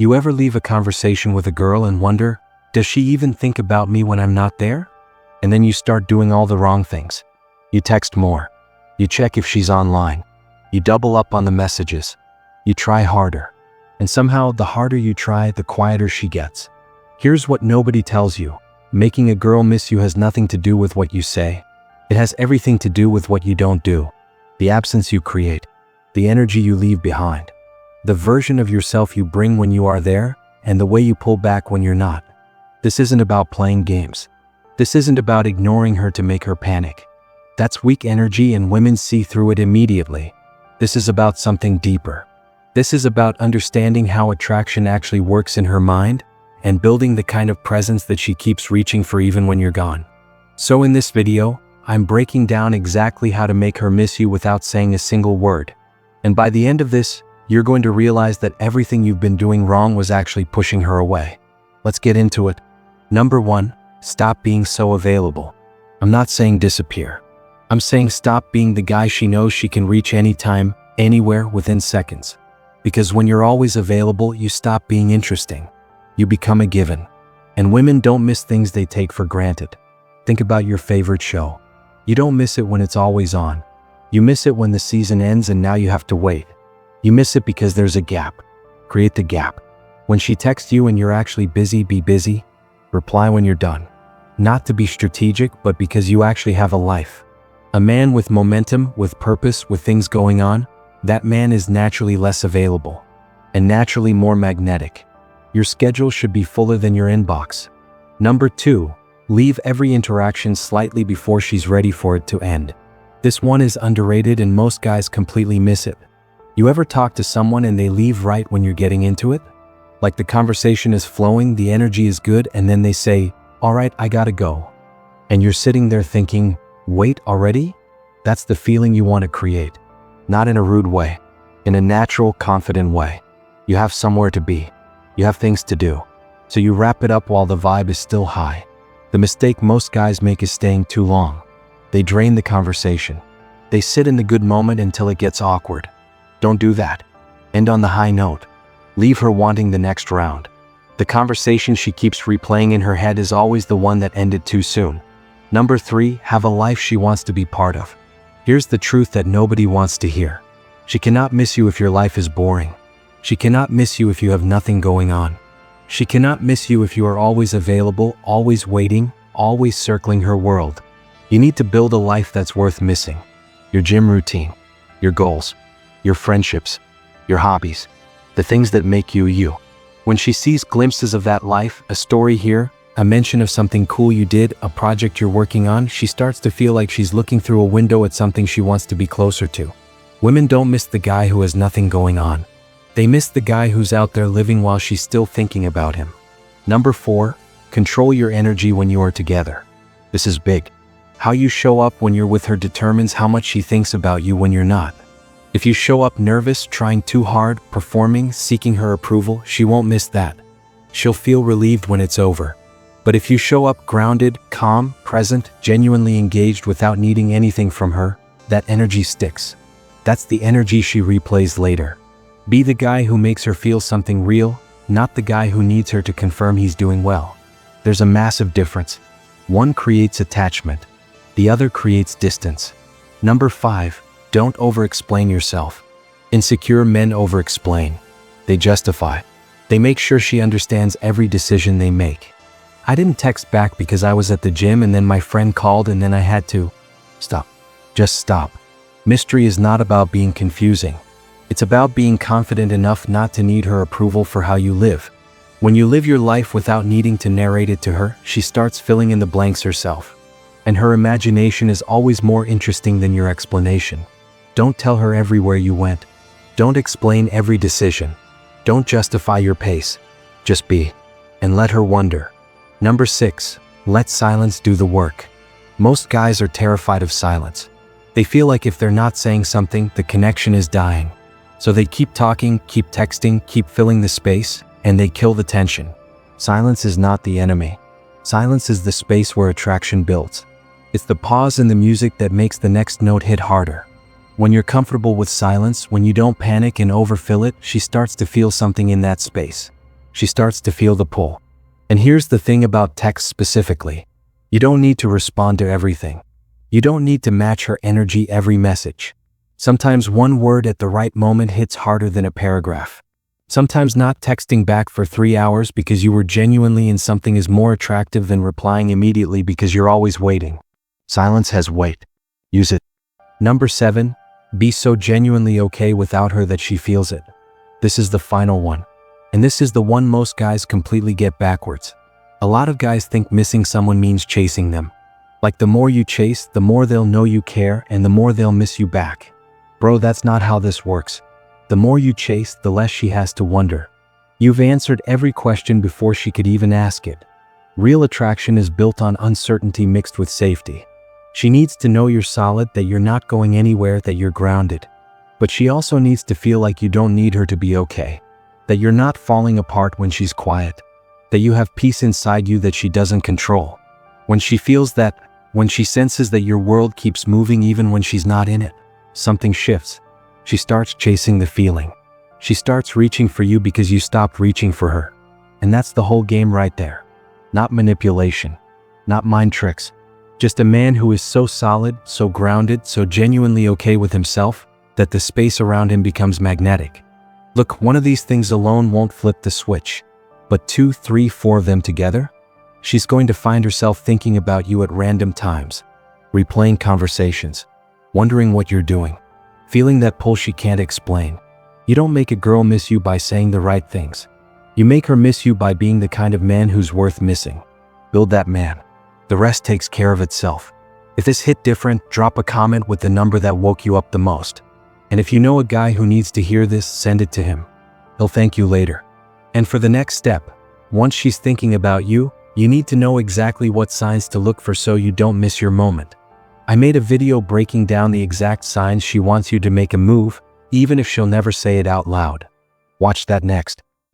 You ever leave a conversation with a girl and wonder, does she even think about me when I'm not there? And then you start doing all the wrong things. You text more. You check if she's online. You double up on the messages. You try harder. And somehow, the harder you try, the quieter she gets. Here's what nobody tells you. Making a girl miss you has nothing to do with what you say. It has everything to do with what you don't do. The absence you create. The energy you leave behind. The version of yourself you bring when you are there, and the way you pull back when you're not. This isn't about playing games. This isn't about ignoring her to make her panic. That's weak energy and women see through it immediately. This is about something deeper. This is about understanding how attraction actually works in her mind and building the kind of presence that she keeps reaching for even when you're gone. So in this video, I'm breaking down exactly how to make her miss you without saying a single word. And by the end of this, you're going to realize that everything you've been doing wrong was actually pushing her away. Let's get into it. Number 1, stop being so available. I'm not saying disappear. I'm saying stop being the guy she knows she can reach anytime, anywhere, within seconds. Because when you're always available, you stop being interesting. You become a given. And women don't miss things they take for granted. Think about your favorite show. You don't miss it when it's always on. You miss it when the season ends and now you have to wait. You miss it because there's a gap. Create the gap. When she texts you and you're actually busy, be busy. Reply when you're done. Not to be strategic, but because you actually have a life. A man with momentum, with purpose, with things going on, that man is naturally less available. And naturally more magnetic. Your schedule should be fuller than your inbox. Number 2, leave every interaction slightly before she's ready for it to end. This one is underrated and most guys completely miss it. You ever talk to someone and they leave right when you're getting into it? Like the conversation is flowing, the energy is good, and then they say, "All right, I gotta go." And you're sitting there thinking, wait, already? That's the feeling you want to create. Not in a rude way. In a natural, confident way. You have somewhere to be. You have things to do. So you wrap it up while the vibe is still high. The mistake most guys make is staying too long. They drain the conversation. They sit in the good moment until it gets awkward. Don't do that. End on the high note. Leave her wanting the next round. The conversation she keeps replaying in her head is always the one that ended too soon. Number 3, have a life she wants to be part of. Here's the truth that nobody wants to hear. She cannot miss you if your life is boring. She cannot miss you if you have nothing going on. She cannot miss you if you are always available, always waiting, always circling her world. You need to build a life that's worth missing. Your gym routine, your goals, your friendships, your hobbies, the things that make you you. When she sees glimpses of that life, a story here, a mention of something cool you did, a project you're working on, she starts to feel like she's looking through a window at something she wants to be closer to. Women don't miss the guy who has nothing going on. They miss the guy who's out there living while she's still thinking about him. Number 4, control your energy when you are together. This is big. How you show up when you're with her determines how much she thinks about you when you're not. If you show up nervous, trying too hard, performing, seeking her approval, she won't miss that. She'll feel relieved when it's over. But if you show up grounded, calm, present, genuinely engaged without needing anything from her, that energy sticks. That's the energy she replays later. Be the guy who makes her feel something real, not the guy who needs her to confirm he's doing well. There's a massive difference. One creates attachment. The other creates distance. Number 5, don't over-explain yourself. Insecure men over-explain. They justify. They make sure she understands every decision they make. I didn't text back because I was at the gym and then my friend called and then I had to. Stop. Just stop. Mystery is not about being confusing. It's about being confident enough not to need her approval for how you live. When you live your life without needing to narrate it to her, she starts filling in the blanks herself. And her imagination is always more interesting than your explanation. Don't tell her everywhere you went. Don't explain every decision. Don't justify your pace. Just be. And let her wonder. Number 6, let silence do the work. Most guys are terrified of silence. They feel like if they're not saying something, the connection is dying. So they keep talking, keep texting, keep filling the space, and they kill the tension. Silence is not the enemy. Silence is the space where attraction builds. It's the pause in the music that makes the next note hit harder. When you're comfortable with silence, when you don't panic and overfill it, she starts to feel something in that space. She starts to feel the pull. And here's the thing about text specifically. You don't need to respond to everything. You don't need to match her energy every message. Sometimes one word at the right moment hits harder than a paragraph. Sometimes not texting back for 3 hours because you were genuinely in something is more attractive than replying immediately because you're always waiting. Silence has weight. Use it. Number 7, be so genuinely okay without her that she feels it. This is the final one. And this is the one most guys completely get backwards. A lot of guys think missing someone means chasing them. Like the more you chase, the more they'll know you care and the more they'll miss you back. Bro, that's not how this works. The more you chase, the less she has to wonder. You've answered every question before she could even ask it. Real attraction is built on uncertainty mixed with safety. She needs to know you're solid, that you're not going anywhere, that you're grounded. But she also needs to feel like you don't need her to be okay. That you're not falling apart when she's quiet. That you have peace inside you that she doesn't control. When she feels that, when she senses that your world keeps moving even when she's not in it, something shifts. She starts chasing the feeling. She starts reaching for you because you stopped reaching for her. And that's the whole game right there. Not manipulation. Not mind tricks. Just a man who is so solid, so grounded, so genuinely okay with himself, that the space around him becomes magnetic. Look, one of these things alone won't flip the switch. But 2, 3, 4 of them together? She's going to find herself thinking about you at random times. Replaying conversations. Wondering what you're doing. Feeling that pull she can't explain. You don't make a girl miss you by saying the right things. You make her miss you by being the kind of man who's worth missing. Build that man. The rest takes care of itself. If this hit different, drop a comment with the number that woke you up the most. And if you know a guy who needs to hear this, send it to him. He'll thank you later. And for the next step, once she's thinking about you, you need to know exactly what signs to look for so you don't miss your moment. I made a video breaking down the exact signs she wants you to make a move, even if she'll never say it out loud. Watch that next.